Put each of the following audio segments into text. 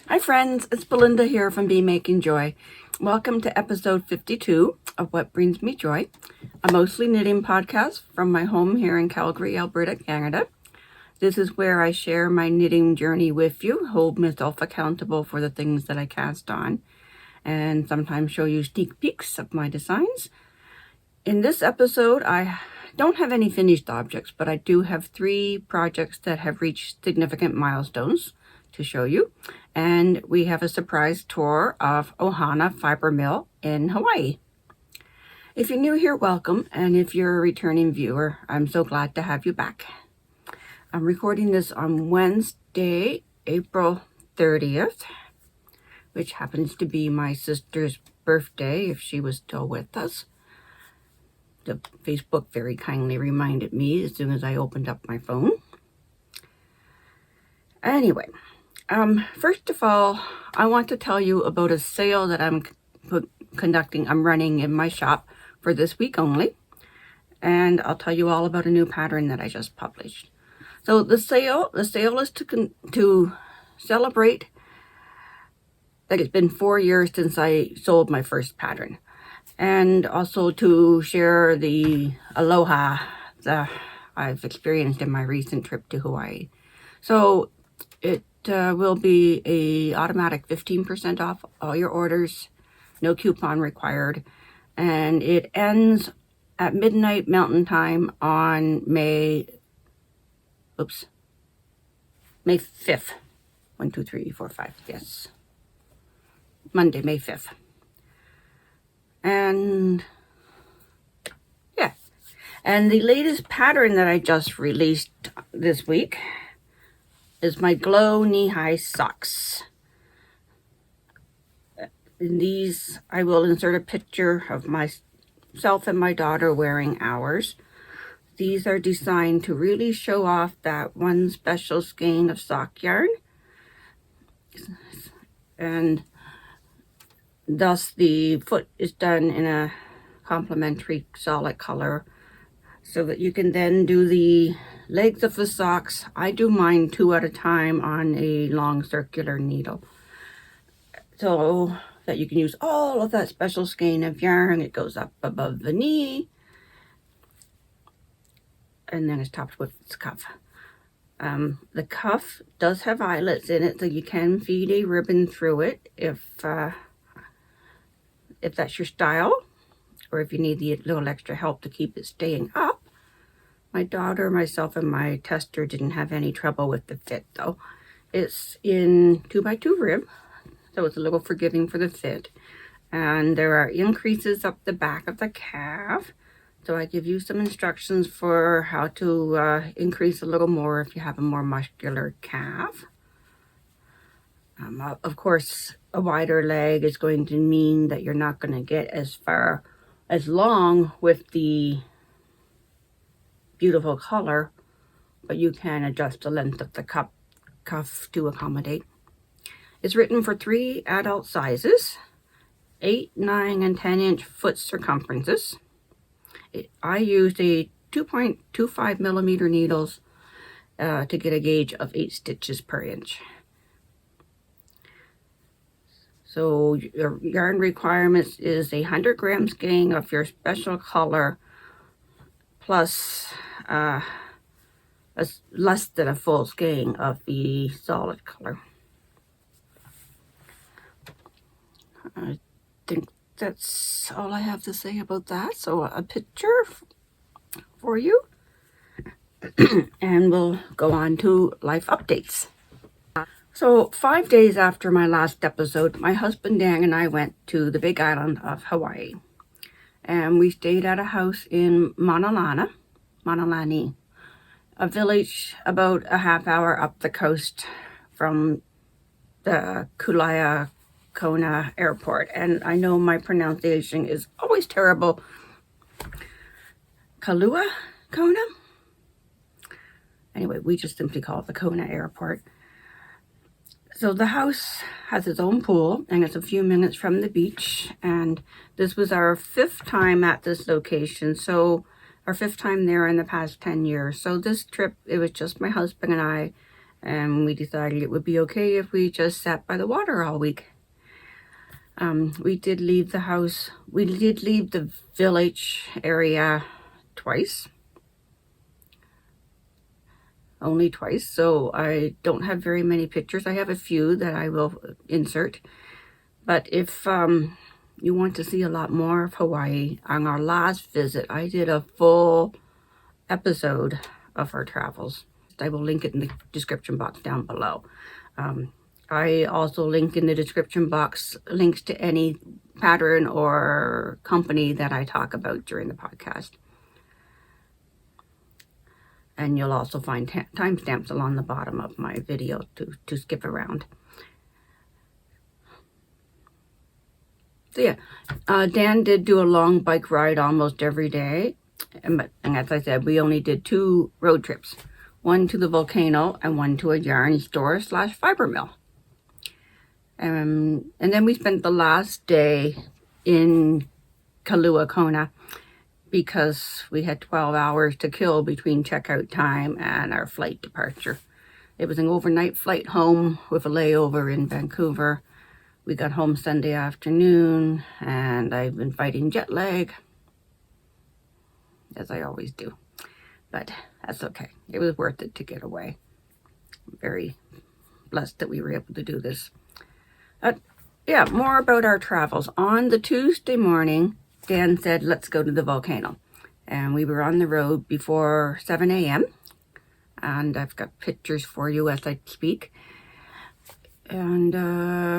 Hi friends, it's Belinda here from BMakingJoy. Welcome to episode 52 of What Brings Me Joy, a mostly knitting podcast from my home here in Calgary, Alberta, Canada. This is where I share my knitting journey with you, hold myself accountable for the things that I cast on, and sometimes show you sneak peeks of my designs. In this episode, I don't have any finished objects, but I do have 3 projects that have reached significant milestones to show you. And we have a surprise tour of Ohana Fiber Mill in Hawaii. If you're new here, welcome. And if you're a returning viewer, I'm so glad to have you back. I'm recording this on Wednesday, April 30th, which happens to be my sister's birthday, if she was still with us. The Facebook very kindly reminded me as soon as I opened up my phone. Anyway, first of all, I want to tell you about a sale that I'm running in my shop for this week only. And I'll tell you all about a new pattern that I just published. So the sale is to celebrate that it's been 4 years since I sold my first pattern. And also to share the aloha that I've experienced in my recent trip to Hawaii. So it will be a automatic 15% off all your orders, no coupon required, and it ends at midnight Mountain Time on May 5th. 1, 2, 3, 4, 5. Yes, Monday, May 5th. And yeah, and the latest pattern that I just released this week is my glow knee-high socks. In these, I will insert a picture of myself and my daughter wearing ours. These are designed to really show off that one special skein of sock yarn. And thus the foot is done in a complementary solid color so that you can then do the legs of the socks. I do mine 2 at a time on a long circular needle so that you can use all of that special skein of yarn. It goes up above the knee and then it's topped with its cuff. The cuff does have eyelets in it, so you can feed a ribbon through it if that's your style, or if you need the little extra help to keep it staying up. My daughter, myself, and my tester didn't have any trouble with the fit, though. It's in 2x2 rib, so it's a little forgiving for the fit. And there are increases up the back of the calf, so I give you some instructions for how to increase a little more if you have a more muscular calf. Of course, a wider leg is going to mean that you're not going to get as long with the beautiful color, but you can adjust the length of the cuff to accommodate. It's written for 3 adult sizes, 8, 9, and 10-inch foot circumferences. I used a 2.25 millimeter needles to get a gauge of 8 stitches per inch. So your yarn requirements is 100 gram skein of your special color plus less than a full skein of the solid color. I think that's all I have to say about that. So a picture for you and we'll go on to life updates. So 5 days after my last episode, my husband Dan and I went to the big island of Hawaii. And we stayed at a house in Manalani, a village about a half hour up the coast from the Kona airport. And I know my pronunciation is always terrible. Kona? Anyway, we just simply call it the Kona airport. So the house has its own pool and it's a few minutes from the beach, and this was our 5th time at this location, so our 5th time there in the past 10 years. So this trip, it was just my husband and I, and we decided it would be okay if we just sat by the water all week. We did leave the house. We did leave the village area twice. Only twice, so I don't have very many pictures. I have a few that I will insert. But if you want to see a lot more of Hawaii, on our last visit, I did a full episode of our travels. I will link it in the description box down below. I also link in the description box links to any pattern or company that I talk about during the podcast. And you'll also find timestamps along the bottom of my video to skip around. So yeah, Dan did do a long bike ride almost every day. And as I said, we only did 2 road trips. One to the Volcano and one to a yarn store / fiber mill. And then we spent the last day in Kailua Kona, because we had 12 hours to kill between checkout time and our flight departure. It was an overnight flight home with a layover in Vancouver. We got home Sunday afternoon, and I've been fighting jet lag, as I always do. But that's okay. It was worth it to get away. I'm very blessed that we were able to do this. Yeah, more about our travels. On the Tuesday morning, Dan said, let's go to the Volcano. And we were on the road before 7 a.m. And I've got pictures for you as I speak. And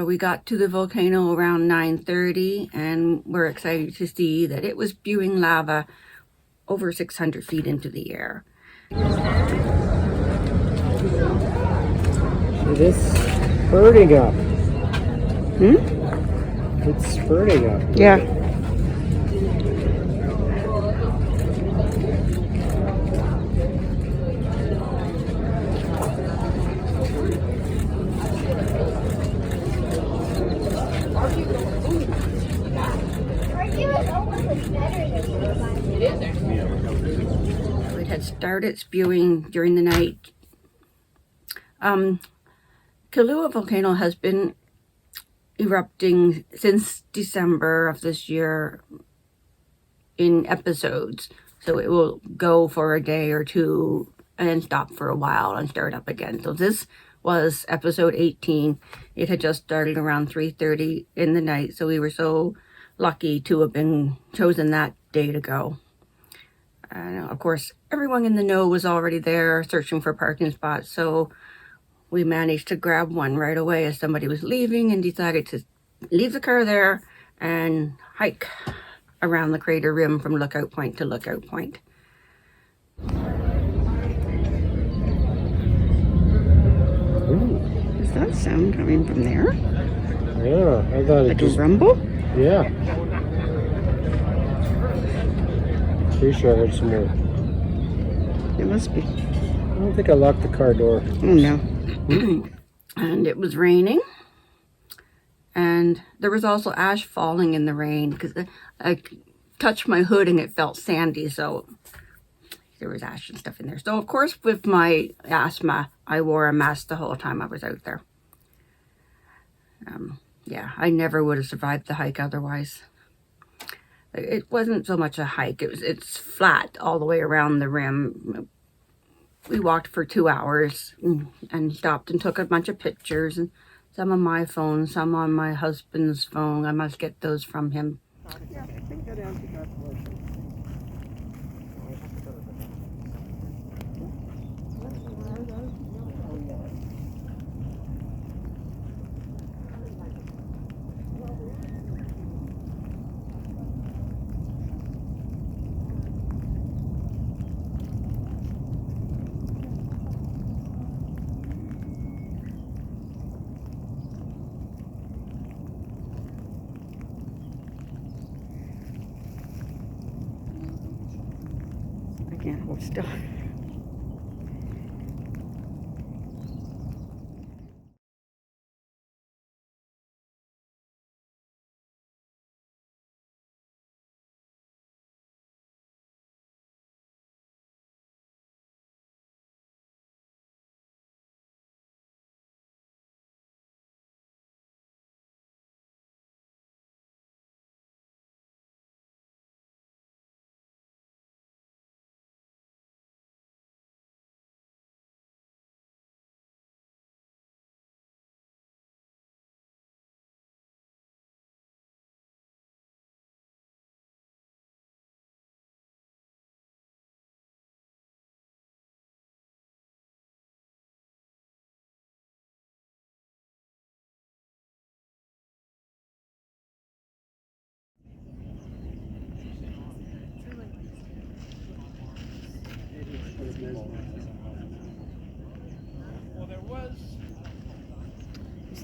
we got to the Volcano around 9:30, and we're excited to see that it was spewing lava over 600 feet into the air. It is spurting up. It's spurting up. Yeah. It had started spewing during the night. Kailua Volcano has been erupting since December of this year in episodes. So it will go for a day or two and then stop for a while and start up again. So this was episode 18. It had just started around 3:30 in the night. So we were so lucky to have been chosen that day to go. And of course, everyone in the know was already there searching for parking spots. So we managed to grab one right away as somebody was leaving, and decided to leave the car there and hike around the crater rim from lookout point to lookout point. Ooh. Is that sound coming from there? Yeah, I thought it Like just... a rumble? Yeah. Pretty sure I heard some more. It must be. I don't think I locked the car door. Oh no. And it was raining. And there was also ash falling in the rain, because I touched my hood and it felt sandy, so there was ash and stuff in there. So of course, with my asthma, I wore a mask the whole time I was out there. Yeah, I never would have survived the hike otherwise. It wasn't so much a hike. It's flat all the way around the rim. We walked for 2 hours and stopped and took a bunch of pictures, and some on my phone, some on my husband's phone. I must get those from him. Yeah, I think that answered that question. I can't hold still.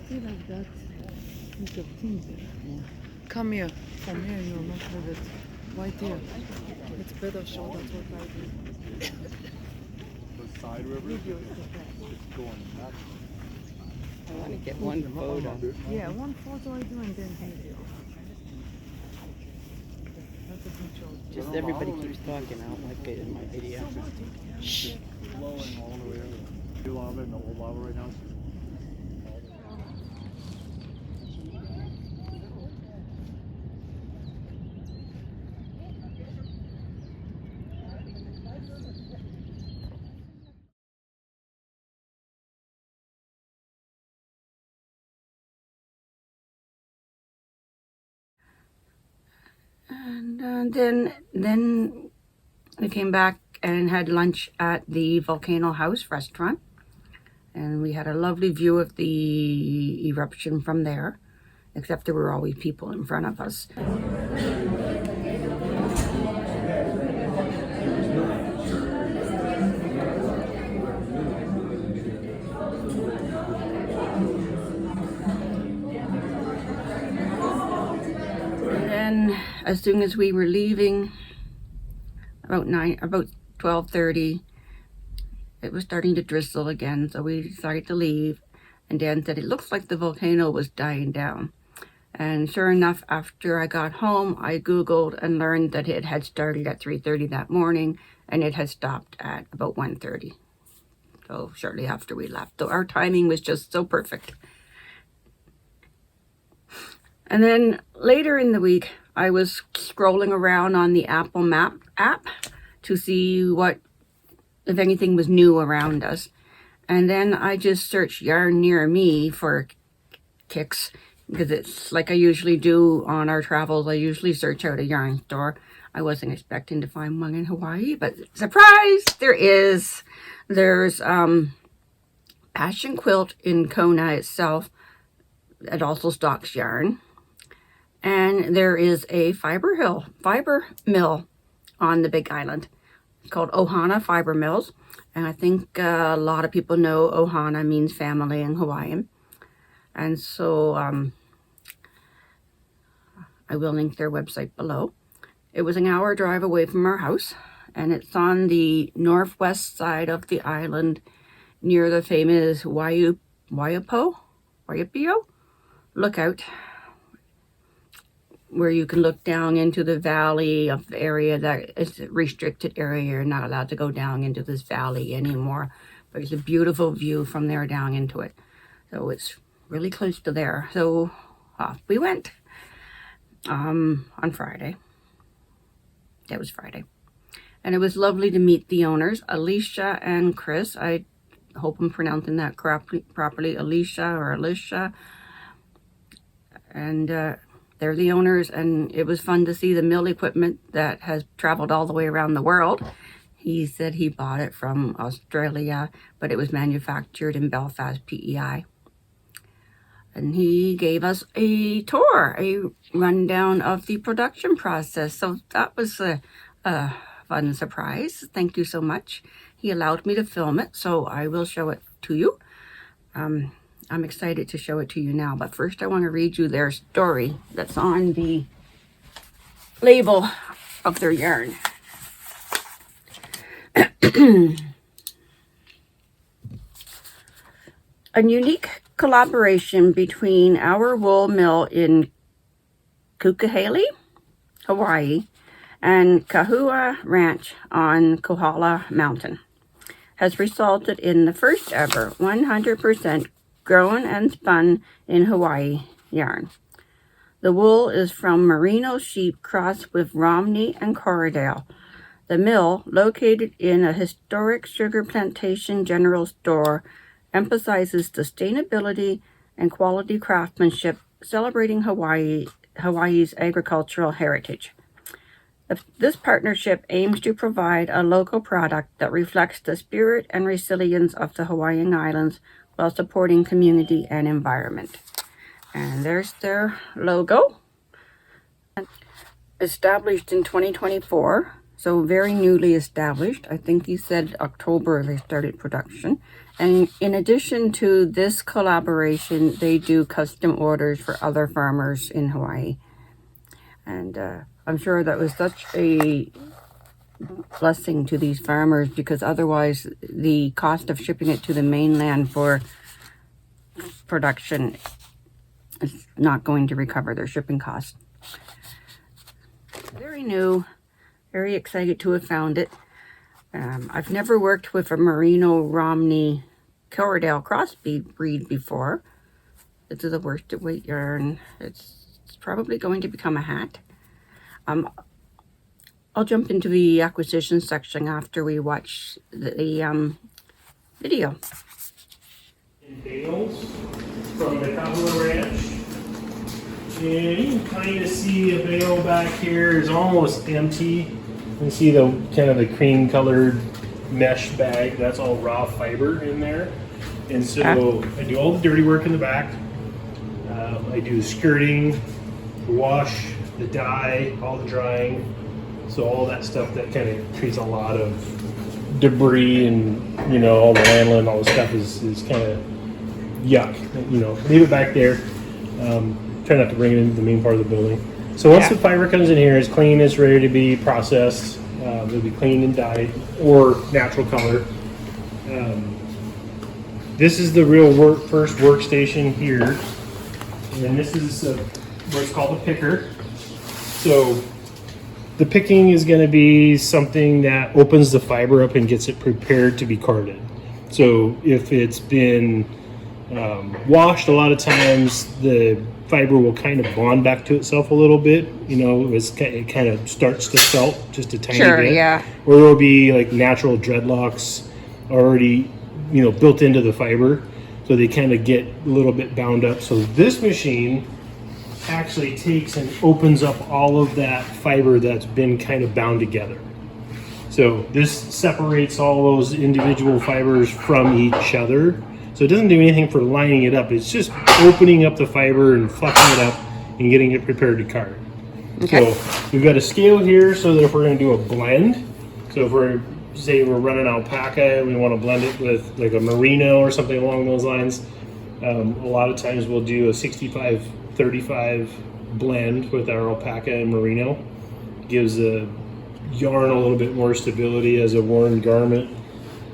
still have that piece of tin there. Yeah. Come here. From here you'll not have it. Right here. It's better show. That's what I do. The side river, Video is the best. it's going nuts. I want to get one photo. Yeah, one photo I do and then video. That's a good show. Just everybody keeps talking. I don't like it in my video. Shh. Flowing all the way over. New lava and the old lava right now. And then we came back and had lunch at the Volcano House restaurant. And we had a lovely view of the eruption from there, except there were always people in front of us. And as soon as we were leaving, about 12:30, it was starting to drizzle again, so we decided to leave. And Dan said, it looks like the volcano was dying down. And sure enough, after I got home, I Googled and learned that it had started at 3:30 that morning, and it had stopped at about 1:30. So shortly after we left. So our timing was just so perfect. And then later in the week, I was scrolling around on the Apple Map app to see if anything was new around us. And then I just searched yarn near me for kicks, because it's like I usually do on our travels. I usually search out a yarn store. I wasn't expecting to find one in Hawaii, but surprise, there is. There's Passion Quilt in Kona itself. It also stocks yarn. And there is a fiber mill on the Big Island. It's called Ohana Fiber Mills. And I think a lot of people know Ohana means family in Hawaiian. And so I will link their website below. It was an hour drive away from our house. And it's on the northwest side of the island near the famous Waiupio lookout, where you can look down into the valley of the area that is a restricted area. You're not allowed to go down into this valley anymore. But it's a beautiful view from there down into it. So it's really close to there. So off we went on Friday. That was Friday. And it was lovely to meet the owners, Alicia and Chris. I hope I'm pronouncing that properly, Alicia. And they're the owners, and it was fun to see the mill equipment that has traveled all the way around the world. He said he bought it from Australia, but it was manufactured in Belfast, PEI. And he gave us a tour, a rundown of the production process. So that was a fun surprise. Thank you so much. He allowed me to film it, so I will show it to you. I'm excited to show it to you now, but first I want to read you their story that's on the label of their yarn. A unique collaboration between our wool mill in Kukahele, Hawaii, and Kahua Ranch on Kohala Mountain has resulted in the first ever 100% grown and spun in Hawaii yarn. The wool is from merino sheep crossed with Romney and Corriedale. The mill, located in a historic sugar plantation general store, emphasizes sustainability and quality craftsmanship, celebrating Hawaii's agricultural heritage. This partnership aims to provide a local product that reflects the spirit and resilience of the Hawaiian Islands while supporting community and environment. And there's their logo. Established in 2024, so very newly established. I think he said October they started production. And in addition to this collaboration, they do custom orders for other farmers in Hawaii. And I'm sure that was such a blessing to these farmers, because otherwise the cost of shipping it to the mainland for production is not going to recover their shipping costs. Very new, very excited to have found it. I've never worked with a Merino Romney Coverdale crossbreed before. This is a worsted weight yarn. It's probably going to become a hat. I'll jump into the acquisition section after we watch the video. In bales from the Cowboy Ranch. And you can kind of see a bale back here is almost empty. You can see the kind of the cream colored mesh bag. That's all raw fiber in there. And so I do all the dirty work in the back. I do the skirting, the wash, the dye, all the drying. So all that stuff that kind of creates a lot of debris, and you know, all the lanolin, all the stuff is kind of yuck. You know, leave it back there. Try not to bring it into the main part of the building. So once the fiber comes in here, it's clean, it's ready to be processed. It'll be cleaned and dyed, or natural color. This is the real first workstation here. And this is what's called a picker. So the picking is going to be something that opens the fiber up and gets it prepared to be carded. So if it's been washed, a lot of times the fiber will kind of bond back to itself a little bit. You know, it kind of starts to felt just a tiny bit. Yeah. Or there will be like natural dreadlocks already, you know, built into the fiber, so they kind of get a little bit bound up. So this machine actually takes and opens up all of that fiber that's been kind of bound together. So this separates all those individual fibers from each other. So it doesn't do anything for lining it up. It's just opening up the fiber and fluffing it up and getting it prepared to card. Okay. So we've got a scale here so that if we're going to do a blend, so if we're running alpaca and we want to blend it with like a merino or something along those lines, a lot of times we'll do a 65-35 blend with our alpaca and merino. Gives the yarn a little bit more stability as a worn garment.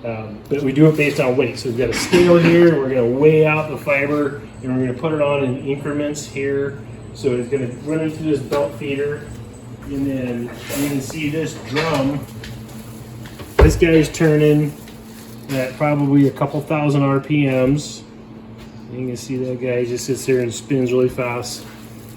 But we do it based on weight. So we've got a scale here, we're going to weigh out the fiber, and we're going to put it on in increments here. So it's going to run into this belt feeder, and then you can see this drum. This guy's turning at probably a couple thousand RPMs. You can see that guy just sits there and spins really fast.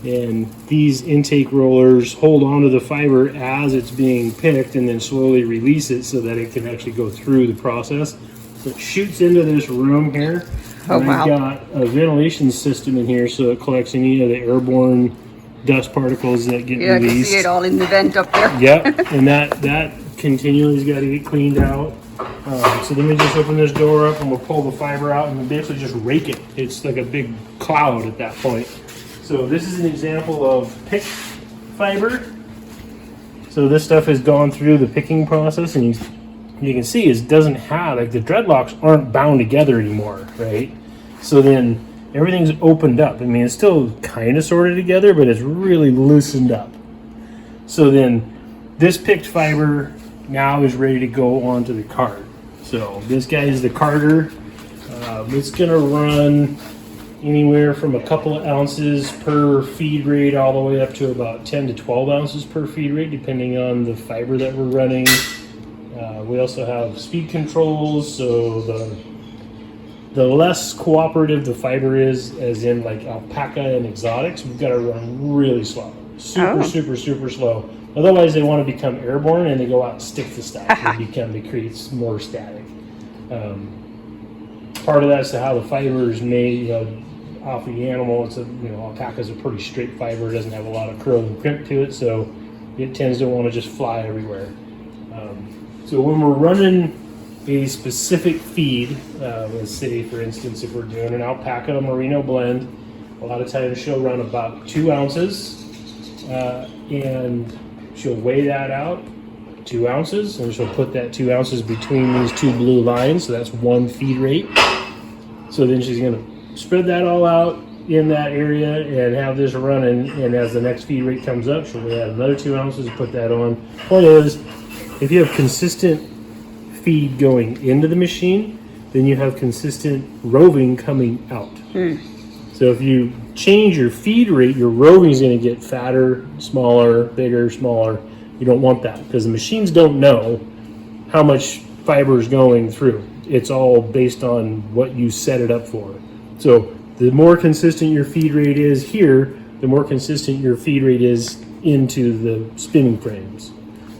And these intake rollers hold onto the fiber as it's being picked and then slowly release it so that it can actually go through the process. So it shoots into this room here. Oh, and wow. I've got a ventilation system in here so it collects any of the airborne dust particles that get Yeah, I can released. see it all in the vent up there. Yep, and that continually has got to get cleaned out. So then we just open this door up and we'll pull the fiber out and we basically just rake it. It's like a big cloud at that point. So this is an example of picked fiber. So this stuff has gone through the picking process, and you can see it doesn't have, like, the dreadlocks aren't bound together anymore, right? So then everything's opened up. I mean, it's still kind of sorted together, but it's really loosened up. So then this picked fiber now is ready to go onto the card. So this guy is the carder. It's gonna run anywhere from a couple of ounces per feed rate all the way up to about 10 to 12 ounces per feed rate, depending on the fiber that we're running. We also have speed controls, so the less cooperative the fiber is, as in like alpaca and exotics, we've got to run really slow. Super slow. Otherwise, they want to become airborne and they go out and stick to stuff. It creates more static. Part of that's how the fiber is made, off the animal. It's alpaca is a pretty straight fiber. It doesn't have a lot of curl and crimp to it, so it tends to want to just fly everywhere. So when we're running a specific feed, let's say for instance if we're doing an alpaca merino blend, a lot of times she'll run about 2 ounces, and she'll weigh that out, 2 ounces, and she'll put that 2 ounces between these two blue lines, so that's 1 feed rate. So then she's going to spread that all out in that area and have this running, and as the next feed rate comes up, she'll add another 2 ounces, put that on. Point is, if you have consistent feed going into the machine, then you have consistent roving coming out. So if you change your feed rate, your roving is going to get fatter, smaller, bigger, smaller. You don't want that because the machines don't know how much fiber is going through. It's all based on what you set it up for. So the more consistent your feed rate is here, the more consistent your feed rate is into the spinning frames.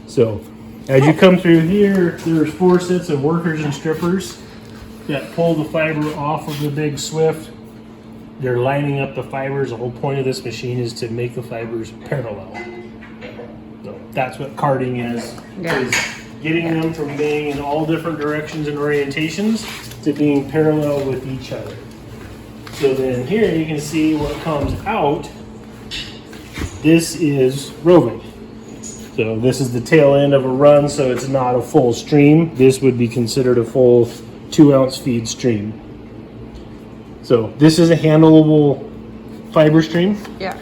So as you come through here, there's 4 sets of workers and strippers that pull the fiber off of the big Swift. They're lining up the fibers. The whole point of this machine is to make the fibers parallel. So that's what carding is getting them from being in all different directions and orientations to being parallel with each other. So then here you can see what comes out. This is roving. So this is the tail end of a run, so it's not a full stream. This would be considered a full 2 ounce feed stream. So this is a handleable fiber stream. Yeah.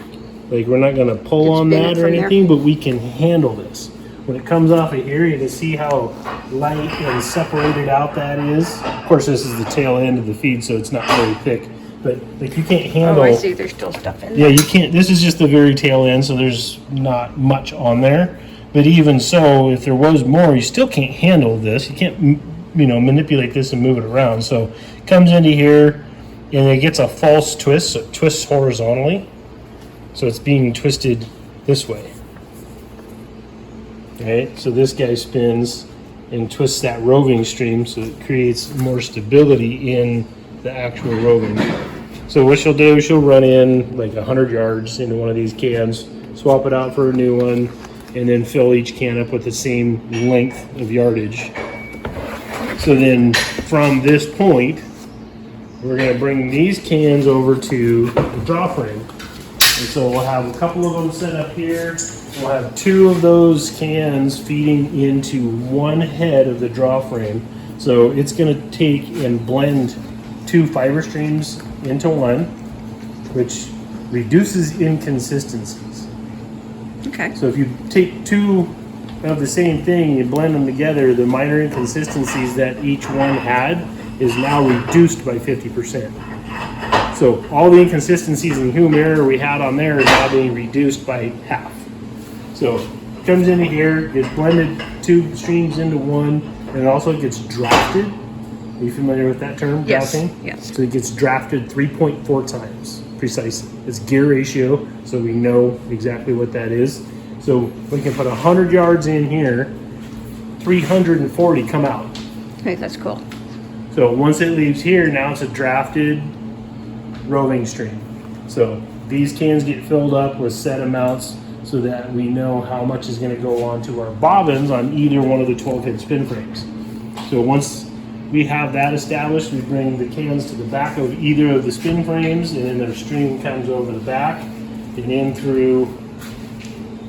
Like we're not gonna pull on spin it that or from anything, but we can handle this. When it comes off of here, you can see how light and separated out that is. Of course, this is the tail end of the feed, so it's not very thick. But like you can't handle. Oh, I see. There's still stuff in there. Yeah, you can't. This is just the very tail end, so there's not much on there. But even so, if there was more, you still can't handle this. You can't, manipulate this and move it around. So it comes into here, and it gets a false twist. So it twists horizontally. So it's being twisted this way. Right, so this guy spins and twists that roving stream, so it creates more stability in the actual roving. So what she'll do, she'll run in like 100 yards into one of these cans, swap it out for a new one, and then fill each can up with the same length of yardage. So then from this point, we're going to bring these cans over to the draw frame. And so we'll have a couple of them set up here. We'll have 2 of those cans feeding into one head of the draw frame. So it's going to take and blend 2 fiber streams into one, which reduces inconsistencies. Okay. So if you take 2 of the same thing and you blend them together, the minor inconsistencies that each one had is now reduced by 50%. So all the inconsistencies in hue mirror we had on there is now being reduced by half. So it comes into here, gets blended 2 streams into one, and it also gets drafted. Are you familiar with that term, Yes. drafting? Yes. So it gets drafted 3.4 times precisely. It's gear ratio, so we know exactly what that is. So we can put 100 yards in here, 340 come out. Okay, that's cool. So once it leaves here, now it's a drafted roving stream. So these cans get filled up with set amounts so that we know how much is going to go onto our bobbins on either one of the 12-head spin frames. So once we have that established, we bring the cans to the back of either of the spin frames, and then their stream comes over the back and in through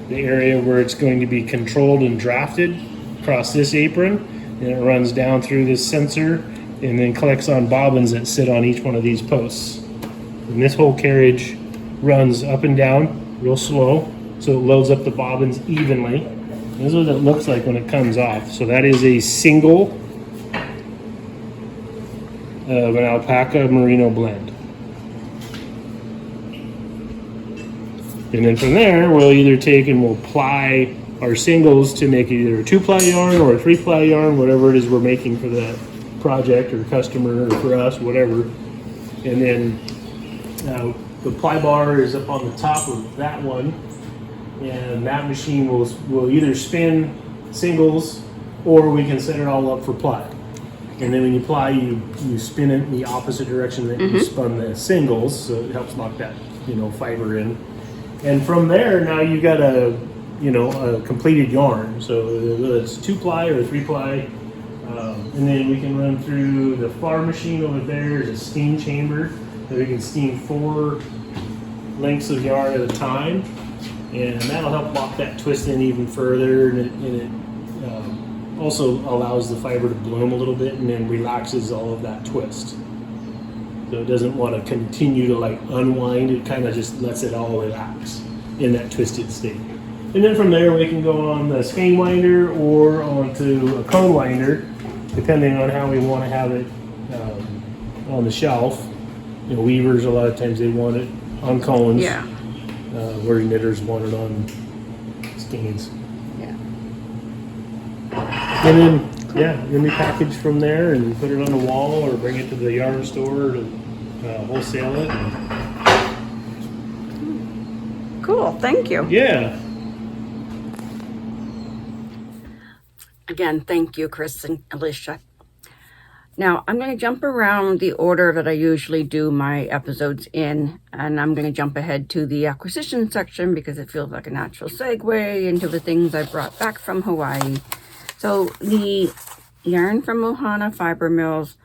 the area where it's going to be controlled and drafted across this apron, and it runs down through this sensor and then collects on bobbins that sit on each one of these posts. And this whole carriage runs up and down real slow, so it loads up the bobbins evenly. This is what it looks like when it comes off. So that is a single of an alpaca merino blend. And then from there, we'll either take and we'll ply our singles to make either a 2-ply yarn or a 3-ply yarn, whatever it is we're making for that project or customer or for us, whatever. And then the ply bar is up on the top of that one, and that machine will either spin singles or we can set it all up for ply. And then when you ply, you spin it in the opposite direction that you spun the singles, so it helps lock that fiber in. And from there, now you got a completed yarn. So whether it's 2-ply or 3-ply, and then we can run through the far machine over there is a steam chamber that we can steam 4 lengths of yarn at a time, and that'll help lock that twist in even further, and it also allows the fiber to bloom a little bit and then relaxes all of that twist. So it doesn't want to continue to like unwind, it kind of just lets it all relax in that twisted state. And then from there we can go on the skein winder or onto a cone winder, depending on how we want to have it on the shelf. You know, weavers, a lot of times they want it on cones. Yeah. Where knitters want it on skeins. Yeah. And then, yeah, then we package from there and put it on the wall or bring it to the yarn store to wholesale it. Cool. Thank you. Yeah. Again, thank you, Chris and Alicia. Now, I'm going to jump around the order that I usually do my episodes in, and I'm going to jump ahead to the acquisition section because it feels like a natural segue into the things I brought back from Hawaii. So, the yarn from Ohana Fiber Mills,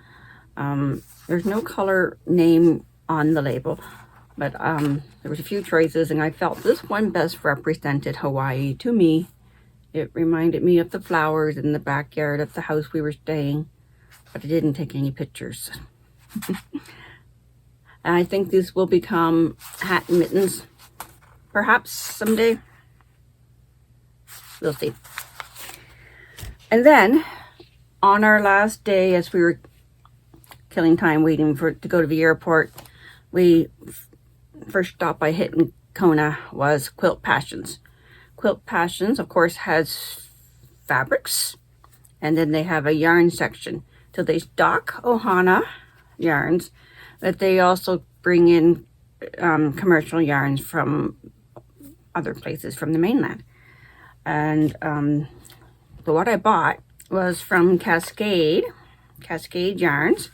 there's no color name on the label, but there was a few choices, and I felt this one best represented Hawaii to me. It reminded me of the flowers in the backyard of the house we were staying. But I didn't take any pictures. And I think these will become hat and mittens, perhaps someday. We'll see. And then, on our last day, as we were killing time waiting to go to the airport, we first stop by hitting Kona was Quilt Passions. Quilt Passions, of course, has fabrics, and then they have a yarn section. So they stock Ohana yarns, but they also bring in commercial yarns from other places from the mainland. And so what I bought was from Cascade Yarns.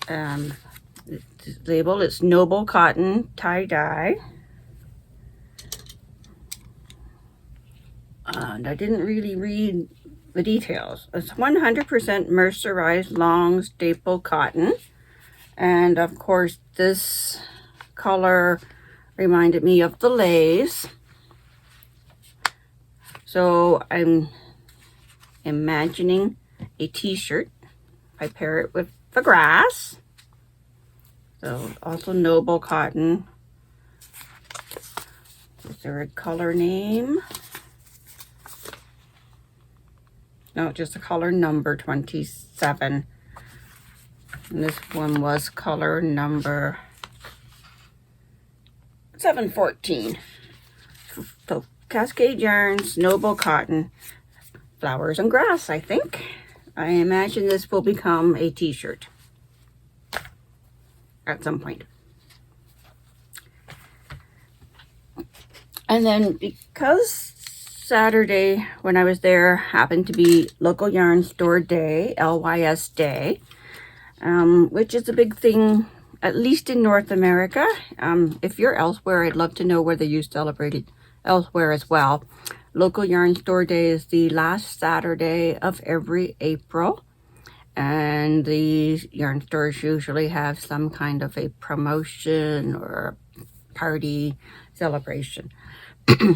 It's labeled, it's Noble Cotton Tie-Dye. And I didn't really read the details. It's 100% mercerized long staple cotton, and of course this color reminded me of the lace. So I'm imagining a t-shirt. I pair it with the grass. So also Noble Cotton. Is there a color name? No, just a color number 27. And this one was color number 714. So Cascade Yarns, Noble Cotton, Flowers and Grass, I think. I imagine this will become a t-shirt at some point. And then because Saturday when I was there happened to be Local Yarn Store Day, LYS Day, which is a big thing, at least in North America. If you're elsewhere, I'd love to know whether you celebrated elsewhere as well. Local Yarn Store Day is the last Saturday of every April, and the yarn stores usually have some kind of a promotion or party celebration.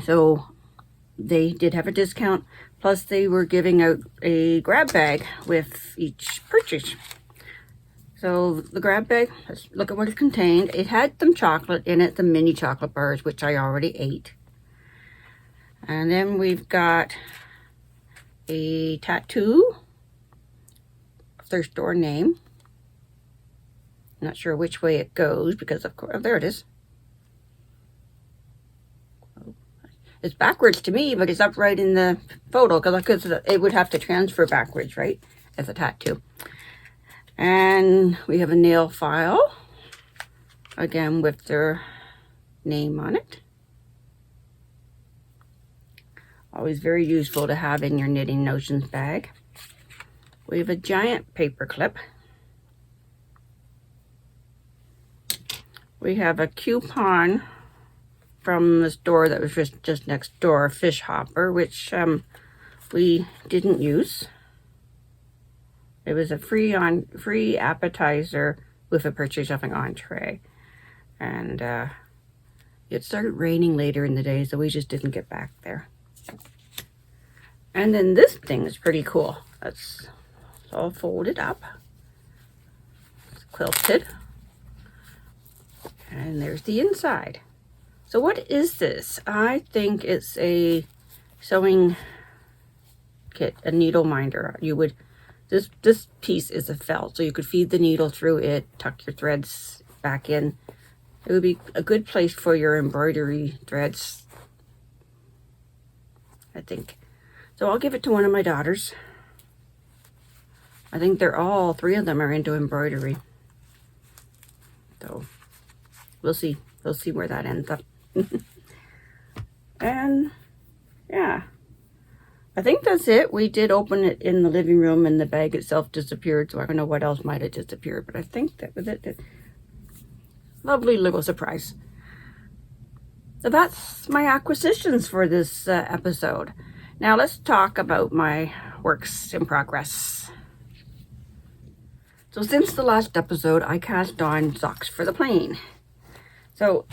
So they did have a discount, plus they were giving out a grab bag with each purchase. So the grab bag, let's look at what it contained. It had some chocolate in it, the mini chocolate bars, which I already ate. And then we've got a tattoo of their store name. Not sure which way it goes because of course, oh, there it is. It's backwards to me, but it's upright in the photo because it would have to transfer backwards, right? As a tattoo. And we have a nail file, again with their name on it. Always very useful to have in your Knitting Notions bag. We have a giant paper clip. We have a coupon from the store that was just next door, Fish Hopper, which we didn't use. It was a free appetizer with a purchase of an entree. And it started raining later in the day, so we just didn't get back there. And then this thing is pretty cool. It's all folded up. It's quilted. And there's the inside. So what is this? I think it's a sewing kit, a needle minder. You would, this piece is a felt, so you could feed the needle through it, tuck your threads back in. It would be a good place for your embroidery threads, I think. So I'll give it to one of my daughters. I think they're all, 3 of them are into embroidery. So we'll see. We'll see where that ends up. And yeah, I think that's it. We did open it in the living room and the bag itself disappeared. So I don't know what else might have disappeared, but I think that was it. Lovely little surprise. So that's my acquisitions for this episode. Now let's talk about my works in progress. So since the last episode, I cast on socks for the plane. So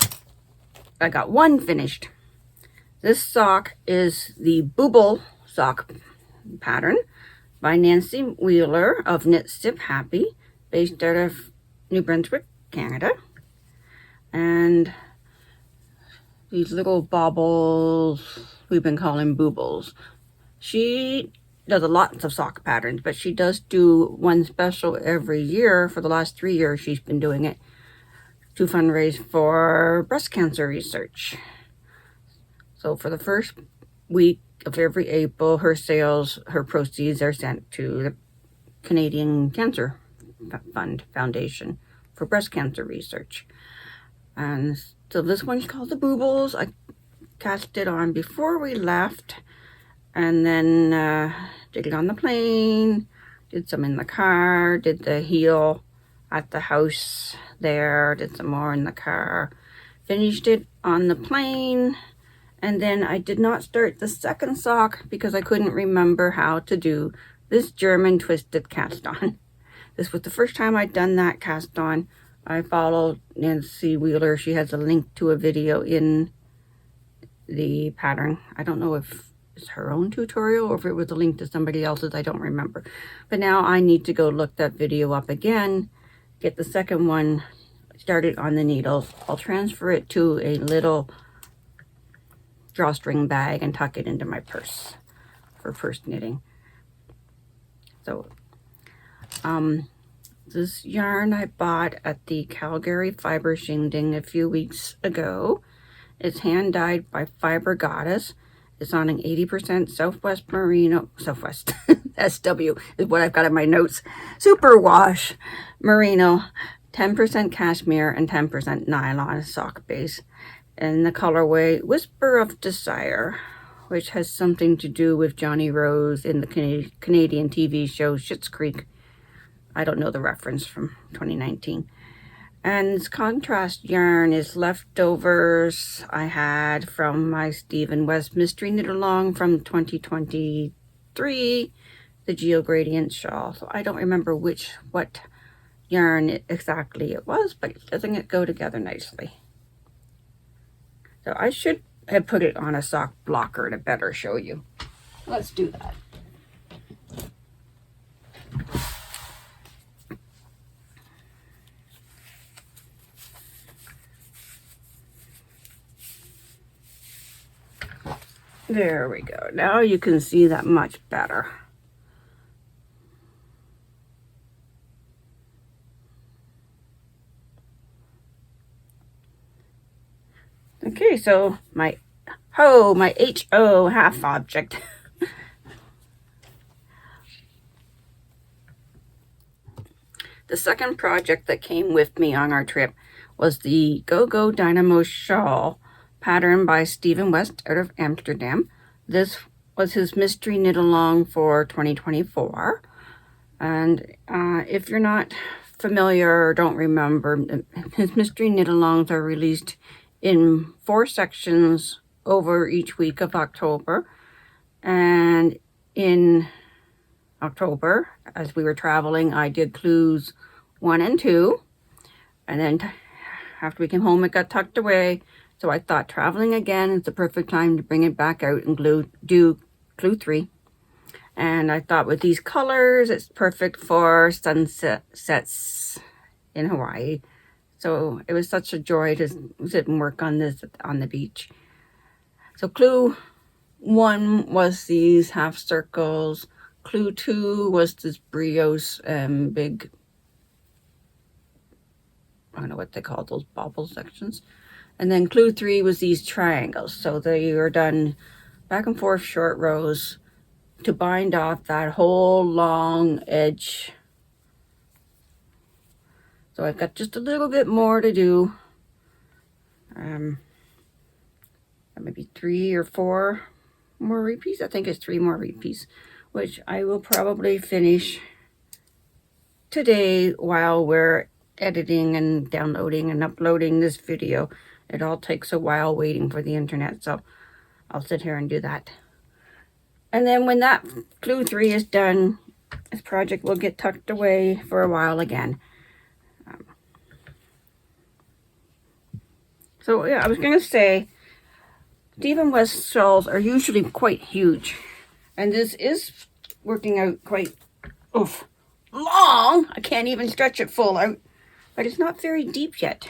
I got one finished. This sock is the Booble Sock pattern by Nancy Wheeler of Knit Sip Happy, based out of New Brunswick, Canada. And these little baubles, we've been calling boobles. She does lots of sock patterns, but she does do one special every year. For the last 3 years, she's been doing it to fundraise for breast cancer research. So for the first week of every April, her proceeds are sent to the Canadian Cancer Foundation for breast cancer research. And so this one's called the Boobles. I cast it on before we left, and then did it on the plane, did some in the car, did the heel at the house there, did some more in the car, finished it on the plane, and then I did not start the second sock because I couldn't remember how to do this German twisted cast on. This was the first time I'd done that cast on. I followed Nancy Wheeler. She has a link to a video in the pattern. I don't know if it's her own tutorial or if it was a link to somebody else's. I don't remember. But now I need to go look that video up again, get the second one started on the needles. I'll transfer it to a little drawstring bag and tuck it into my purse for purse knitting. So, this yarn I bought at the Calgary Fiber Shingding a few weeks ago. It's hand dyed by Fiber Goddess. It's on an 80% Southwest Merino, Southwest, SW is what I've got in my notes. Superwash Merino, 10% cashmere and 10% nylon sock base. And the colorway Whisper of Desire, which has something to do with Johnny Rose in the Canadian TV show Schitt's Creek. I don't know the reference from 2019. And this contrast yarn is leftovers I had from my Stephen West Mystery Knit Along from 2023, the Geo Gradient Shawl. So I don't remember what yarn exactly it was, but doesn't it go together nicely? So I should have put it on a sock blocker to better show you. Let's do that. There we go. Now you can see that much better. Okay, so my HO half object. The second project that came with me on our trip was the GoGoDynamo Shawl pattern by Stephen West out of Amsterdam. This was his mystery knit along for 2024. And if you're not familiar or don't remember, his mystery knit alongs are released in 4 sections over each week of October. And in October, as we were traveling, I did clues 1 and 2. And then after we came home, it got tucked away. So I thought traveling again is the perfect time to bring it back out and do clue 3. And I thought with these colors, it's perfect for sunsets in Hawaii. So it was such a joy to sit and work on this on the beach. So clue 1 was these half circles. Clue 2 was this brioche big, I don't know what they call those bobble sections. And then clue 3 was these triangles. So they were done back and forth short rows to bind off that whole long edge. So I've got just a little bit more to do. Maybe 3 or 4 more repeats. I think it's 3 more repeats, which I will probably finish today while we're editing and downloading and uploading this video. It all takes a while waiting for the internet, so I'll sit here and do that. And then when that clue 3 is done, this project will get tucked away for a while again. So yeah, I was going to say, Stephen West shawls are usually quite huge. And this is working out quite long. I can't even stretch it full out. But it's not very deep yet.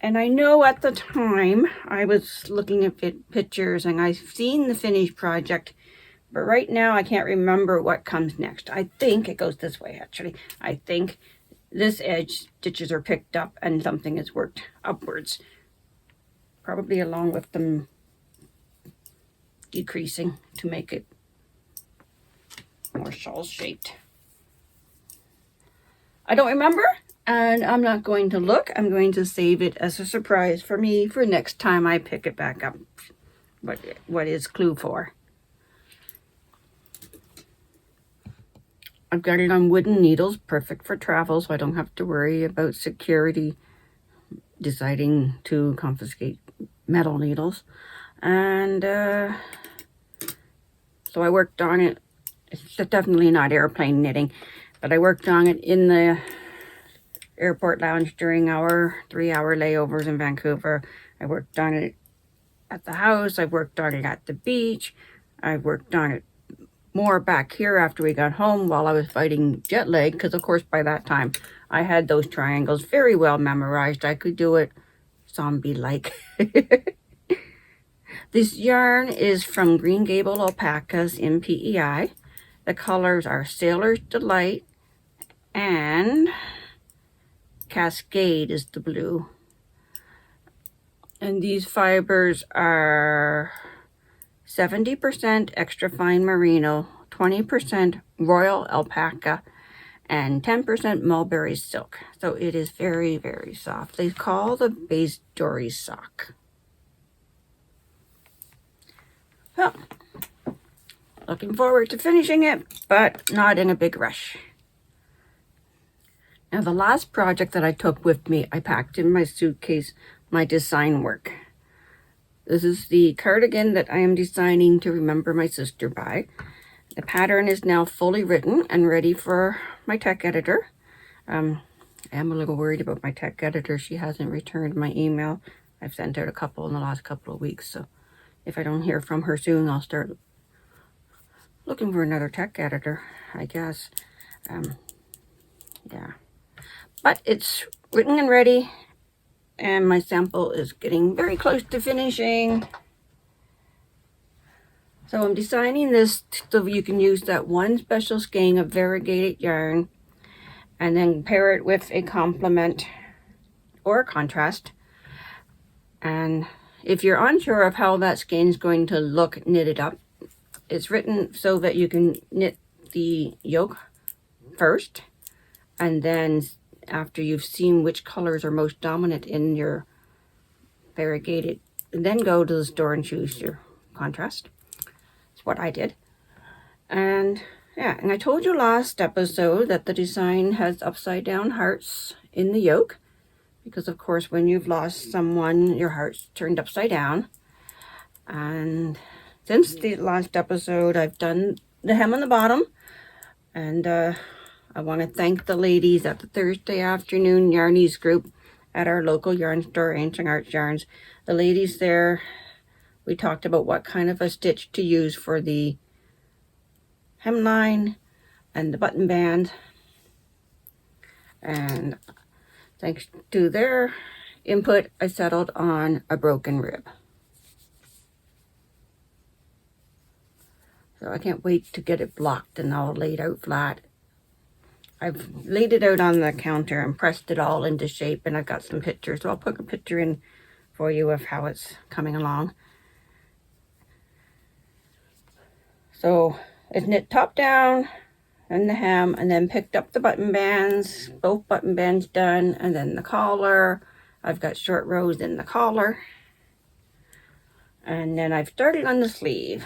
And I know at the time I was looking at pictures and I've seen the finished project. But right now I can't remember what comes next. I think it goes this way actually. I think this edge stitches are picked up and something is worked upwards. Probably along with them decreasing to make it more shawl shaped. I don't remember, and I'm not going to look. I'm going to save it as a surprise for me for next time I pick it back up. What is clue 4? I've got it on wooden needles, perfect for travel, so I don't have to worry about security deciding to confiscate metal needles. And so I worked on it. It's definitely not airplane knitting, but I worked on it in the airport lounge during our 3-hour layovers in Vancouver. I worked on it at the house. I worked on it at the beach. I worked on it more back here after we got home while I was fighting jet lag, because of course by that time I had those triangles very well memorized. I could do it zombie-like. This yarn is from Green Gable Alpacas in PEI. The colors are Sailor's Delight and Cascade is the blue. And these fibers are 70% extra fine merino, 20% royal alpaca, and 10% mulberry silk. So it is very, very soft. They call the base dory sock. Well, looking forward to finishing it, but not in a big rush. Now the last project that I took with me, I packed in my suitcase my design work. This is the cardigan that I am designing to remember my sister by. The pattern is now fully written and ready for my tech editor. I am a little worried about my tech editor. She hasn't returned my email. I've sent out a couple in the last couple of weeks, so if I don't hear from her soon, I'll start looking for another tech editor, I guess. Yeah. But it's written and ready, and my sample is getting very close to finishing. So I'm designing this so you can use that one special skein of variegated yarn and then pair it with a complement or a contrast. And if you're unsure of how that skein is going to look knitted up, it's written so that you can knit the yoke first, and then after you've seen which colors are most dominant in your variegated, then go to the store and choose your contrast. That's what I did. And yeah, and I told you last episode that the design has upside down hearts in the yoke, because of course when you've lost someone, your heart's turned upside down. And since the last episode, I've done the hem on the bottom, and I want to thank the ladies at the Thursday afternoon Yarnies group at our local yarn store, Ancient Arts Yarns. The ladies there, we talked about what kind of a stitch to use for the hemline and the button band. And thanks to their input, I settled on a broken rib. So I can't wait to get it blocked and all laid out flat. I've laid it out on the counter and pressed it all into shape, and I've got some pictures. So I'll put a picture in for you of how it's coming along. So it's knit top down and the hem, and then picked up the button bands, both button bands done, and then the collar. I've got short rows in the collar. And then I've started on the sleeve.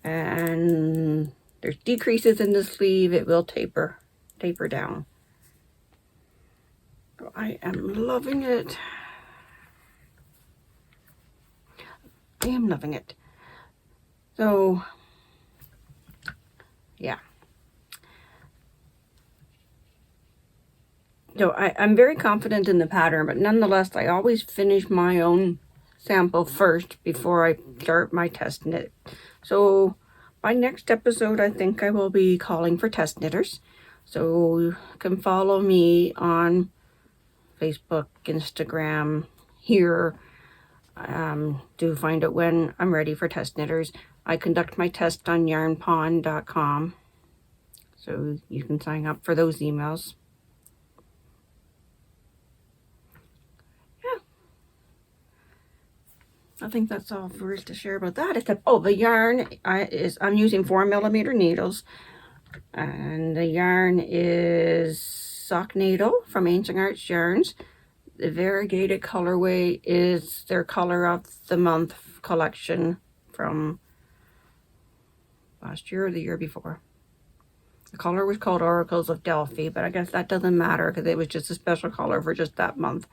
And there's decreases in the sleeve. It will taper down. I am loving it. I am loving it. So, yeah. So I'm very confident in the pattern, but nonetheless, I always finish my own sample first before I start my test knit. So by next episode, I think I will be calling for test knitters. So you can follow me on Facebook, Instagram, here, to find out when I'm ready for test knitters. I conduct my test on yarnpond.com. So you can sign up for those emails. I think that's all there is to share about that. Except, the yarn I'm using 4mm needles, and the yarn is Sock Needle from Ancient Arts Yarns. The variegated colorway is their Color of the Month collection from last year or the year before. The color was called Oracles of Delphi, but I guess that doesn't matter because it was just a special color for just that month.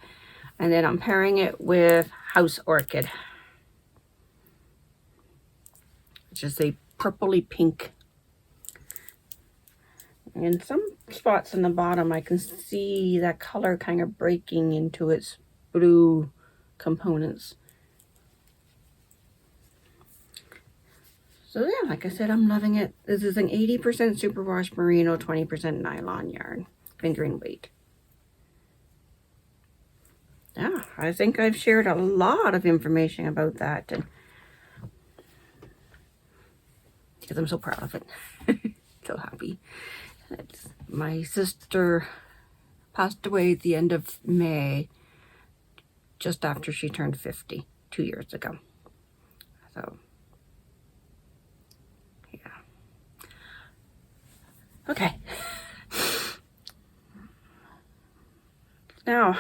And then I'm pairing it with House Orchid, which is a purpley pink. In some spots in the bottom, I can see that color kind of breaking into its blue components. So yeah, like I said, I'm loving it. This is an 80% superwash merino, 20% nylon yarn, fingering weight. Yeah, I think I've shared a lot of information about that, and because I'm so proud of it. So happy. My sister passed away at the end of May, just after she turned 50, 2 years ago. So, yeah. Okay. Now,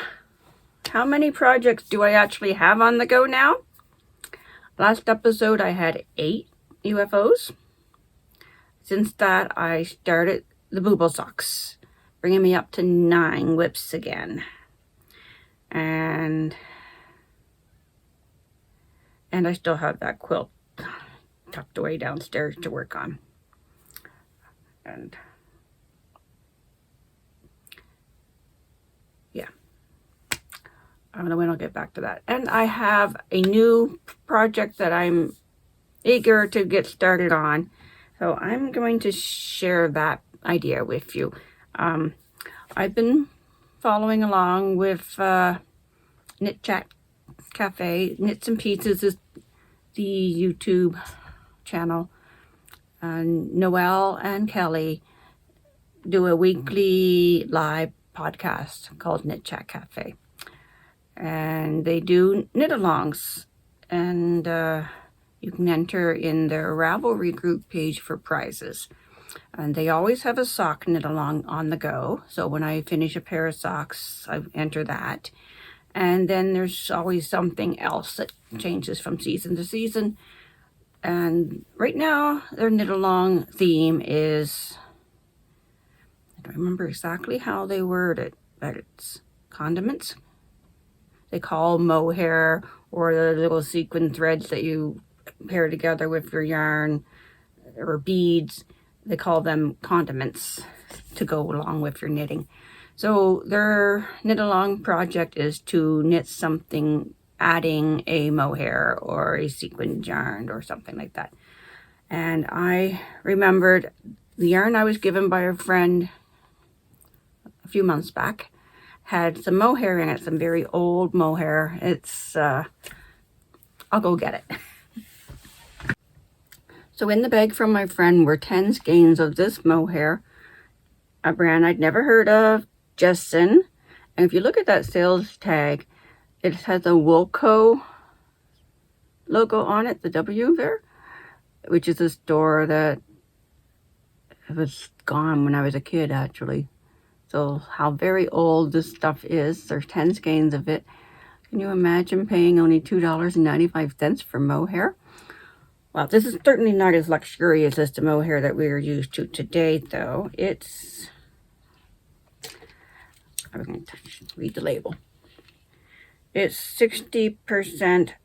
how many projects do I actually have on the go now? Last episode I had 8 UFOs. Since that, I started the Booble Socks, bringing me up to 9 WIPs again. And I still have that quilt tucked away downstairs to work on. And yeah, I don't know when I'll get back to that. And I have a new project that I'm eager to get started on. So I'm going to share that idea with you. I've been following along with Knit Chat Cafe. Knits and Pieces is the YouTube channel. Noelle and Kelly do a weekly live podcast called Knit Chat Cafe. And they do knit-alongs. And you can enter in their Ravelry group page for prizes. And they always have a sock knit-along on the go. So when I finish a pair of socks, I enter that. And then there's always something else that changes from season to season. And right now, their knit-along theme is, I don't remember exactly how they word it, but it's condiments. They call mohair, or the little sequin threads that you pair together with your yarn, or beads. They call them condiments to go along with your knitting. So their knit-along project is to knit something adding a mohair or a sequin yarn or something like that. And I remembered the yarn I was given by a friend a few months back had some mohair in it, some very old mohair. It's, I'll go get it. So in the bag from my friend were 10 skeins of this mohair, a brand I'd never heard of, Jessen. And if you look at that sales tag, it has a Volcano logo on it, the W there, which is a store that was gone when I was a kid, actually. So how very old this stuff is. There's 10 skeins of it. Can you imagine paying only $2.95 for mohair? Well, this is certainly not as luxurious as the mohair that we are used to today, though. It's, I'm going to read the label. It's 60%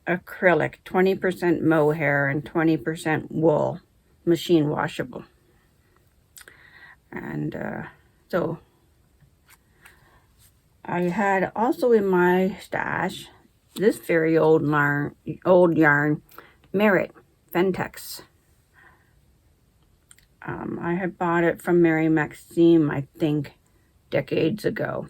acrylic, 20% mohair, and 20% wool, machine washable. And so I had also in my stash this very old yarn, Merit Fentex. I had bought it from Mary Maxime, I think, decades ago.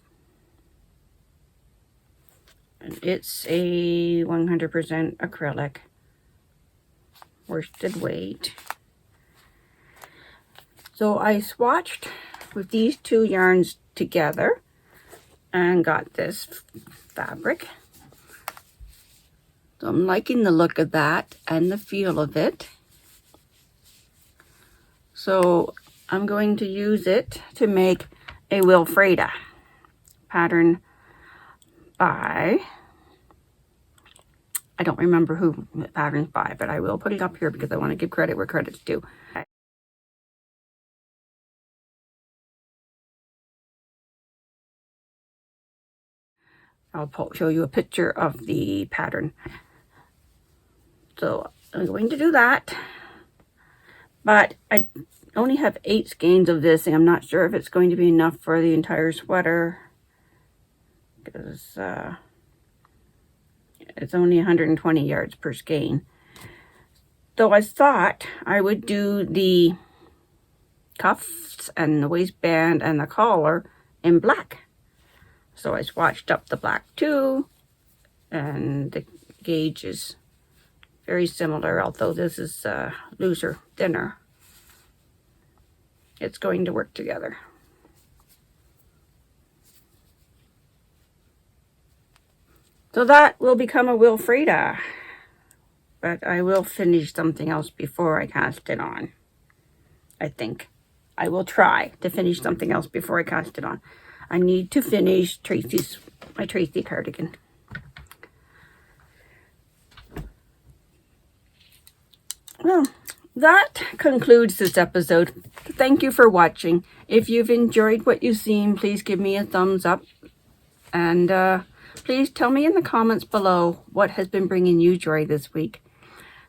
And it's a 100% acrylic, worsted weight. So I swatched with these two yarns together and got this fabric. So I'm liking the look of that and the feel of it. So I'm going to use it to make a Wilfreda pattern by, I don't remember who the pattern's by, but I will put it up here because I want to give credit where credit's due. I'll show you a picture of the pattern. So I'm going to do that, but I only have 8 skeins of this, and I'm not sure if it's going to be enough for the entire sweater, because it's only 120 yards per skein. So I thought I would do the cuffs and the waistband and the collar in black. So I swatched up the black too, and the gauge is very similar, although this is looser, thinner. It's going to work together. So that will become a Wilfreda, but I will finish something else before I cast it on. I think I will try to finish something else before I cast it on. I need to finish my Tracy cardigan. Well, that concludes this episode. Thank you for watching. If you've enjoyed what you've seen, please give me a thumbs up. And please tell me in the comments below what has been bringing you joy this week.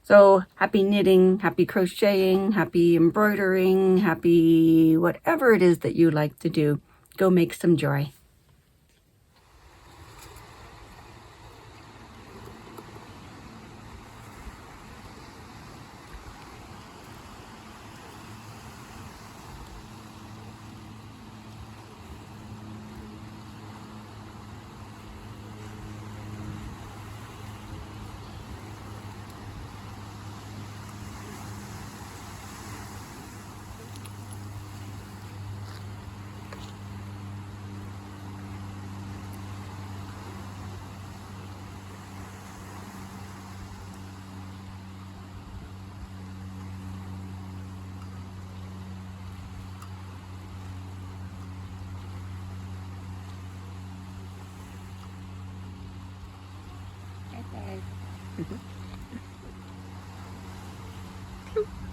So happy knitting, happy crocheting, happy embroidering, happy whatever it is that you like to do. Go make some joy.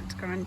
It's gone.